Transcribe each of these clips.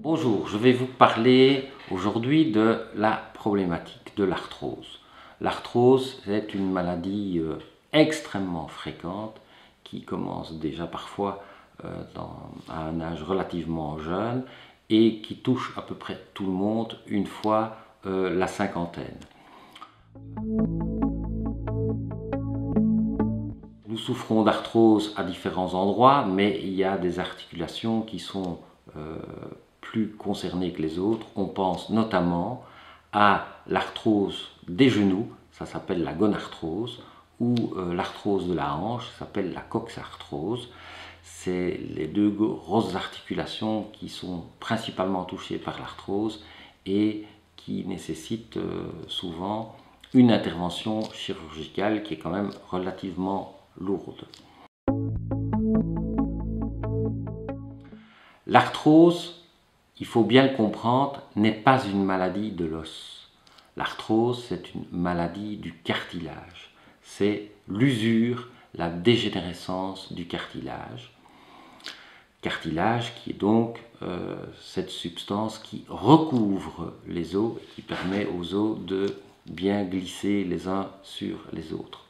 Bonjour, je vais vous parler aujourd'hui de la problématique de l'arthrose. L'arthrose, c'est une maladie extrêmement fréquente qui commence déjà parfois à un âge relativement jeune et qui touche à peu près tout le monde une fois la cinquantaine. Nous souffrons d'arthrose à différents endroits, mais il y a des articulations qui sont plus concernées que les autres. On pense notamment à l'arthrose des genoux, ça s'appelle la gonarthrose, ou l'arthrose de la hanche, ça s'appelle la coxarthrose. C'est les deux grosses articulations qui sont principalement touchées par l'arthrose et qui nécessitent souvent une intervention chirurgicale qui est quand même relativement lourde. L'arthrose, il faut bien le comprendre, n'est pas une maladie de l'os. L'arthrose, c'est une maladie du cartilage. C'est l'usure, la dégénérescence du cartilage. Cartilage qui est donc cette substance qui recouvre les os et qui permet aux os de bien glisser les uns sur les autres.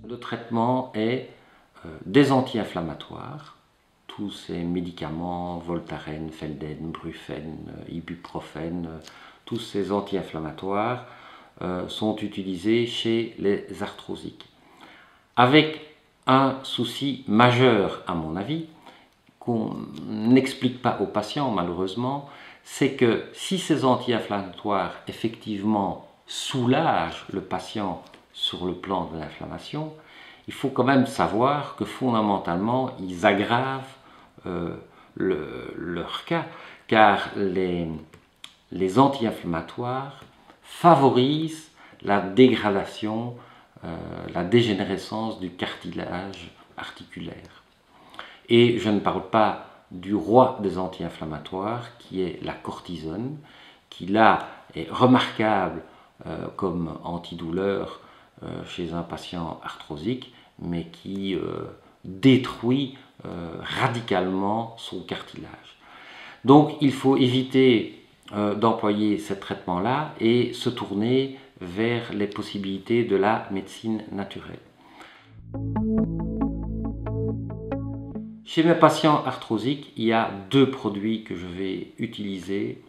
Le traitement est des anti-inflammatoires, tous ces médicaments, Voltaren, Felden, Brufen, Ibuprofène, tous ces anti-inflammatoires sont utilisés chez les arthrosiques. Avec un souci majeur, à mon avis, qu'on n'explique pas aux patients malheureusement, c'est que si ces anti-inflammatoires effectivement soulagent le patient sur le plan de l'inflammation, il faut quand même savoir que fondamentalement ils aggravent leur cas, car les anti-inflammatoires favorisent la dégradation, la dégénérescence du cartilage articulaire. Et je ne parle pas du roi des anti-inflammatoires qui est la cortisone, qui là est remarquable comme antidouleur chez un patient arthrosique, mais qui détruit radicalement son cartilage. Donc il faut éviter d'employer ce traitement-là et se tourner vers les possibilités de la médecine naturelle. Chez mes patients arthrosiques, il y a deux produits que je vais utiliser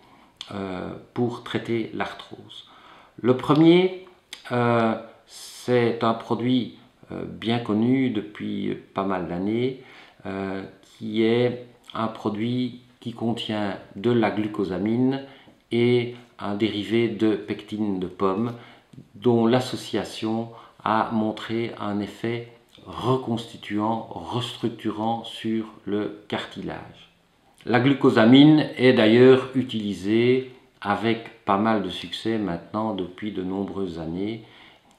pour traiter l'arthrose. Le premier, c'est un produit bien connu depuis pas mal d'années, qui est un produit qui contient de la glucosamine et un dérivé de pectine de pomme, dont l'association a montré un effet reconstituant, restructurant sur le cartilage. La glucosamine est d'ailleurs utilisée avec pas mal de succès maintenant depuis de nombreuses années.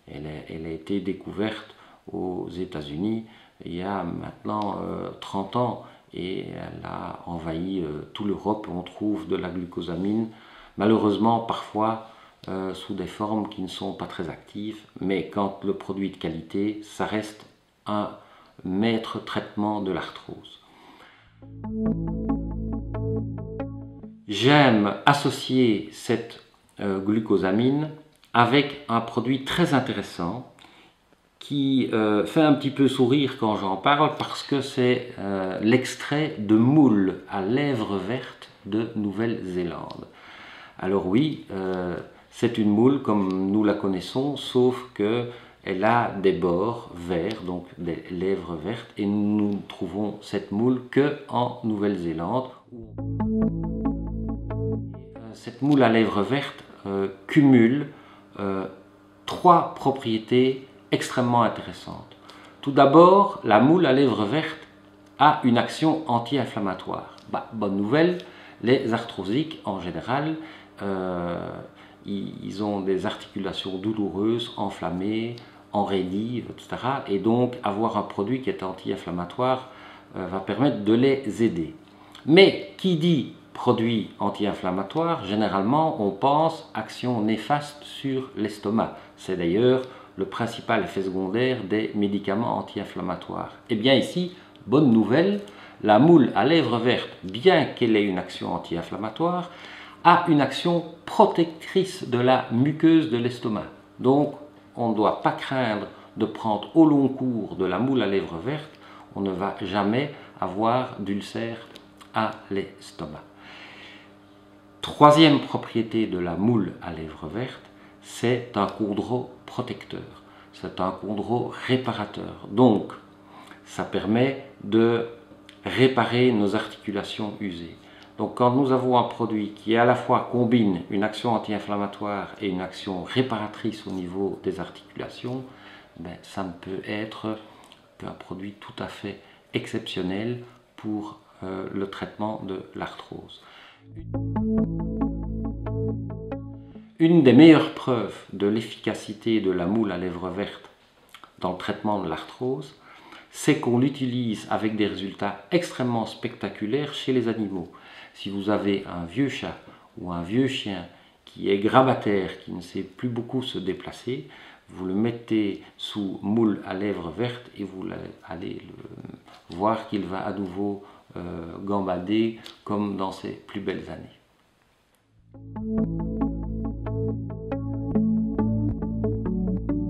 Elle a été découverte aux États-Unis il y a maintenant 30 ans et elle a envahi toute l'Europe. On trouve de la glucosamine, malheureusement parfois sous des formes qui ne sont pas très actives, mais quand le produit est de qualité, ça reste un maître traitement de l'arthrose. J'aime associer cette glucosamine avec un produit très intéressant qui fait un petit peu sourire quand j'en parle parce que c'est l'extrait de moule à lèvres vertes de Nouvelle-Zélande. Alors oui, c'est une moule comme nous la connaissons, sauf qu'elle a des bords verts, donc des lèvres vertes, et nous ne trouvons cette moule qu'en Nouvelle-Zélande. Cette moule à lèvres vertes cumule trois propriétés extrêmement intéressantes. Tout d'abord, la moule à lèvres vertes a une action anti-inflammatoire. Bonne nouvelle, les arthrosiques en général, ils ont des articulations douloureuses, enflammées, enraidies, etc. Et donc avoir un produit qui est anti-inflammatoire va permettre de les aider. Mais qui dit produit anti-inflammatoire, généralement on pense action néfaste sur l'estomac. C'est d'ailleurs le principal effet secondaire des médicaments anti-inflammatoires. Et bien ici, Bonne nouvelle, la moule à lèvres vertes, bien qu'elle ait une action anti-inflammatoire, a une action protectrice de la muqueuse de l'estomac. Donc, on ne doit pas craindre de prendre au long cours de la moule à lèvres vertes. On ne va jamais avoir d'ulcère à l'estomac. Troisième propriété de la moule à lèvres vertes, c'est un courroux protecteur. C'est un courroux réparateur. Donc, ça permet de réparer nos articulations usées. Donc quand nous avons un produit qui à la fois combine une action anti-inflammatoire et une action réparatrice au niveau des articulations, ça ne peut être qu'un produit tout à fait exceptionnel pour le traitement de l'arthrose. Une des meilleures preuves de l'efficacité de la moule à lèvres vertes dans le traitement de l'arthrose, c'est qu'on l'utilise avec des résultats extrêmement spectaculaires chez les animaux. Si vous avez un vieux chat ou un vieux chien qui est grabataire, qui ne sait plus beaucoup se déplacer, vous le mettez sous moule à lèvres vertes et vous allez voir qu'il va à nouveau gambader comme dans ses plus belles années.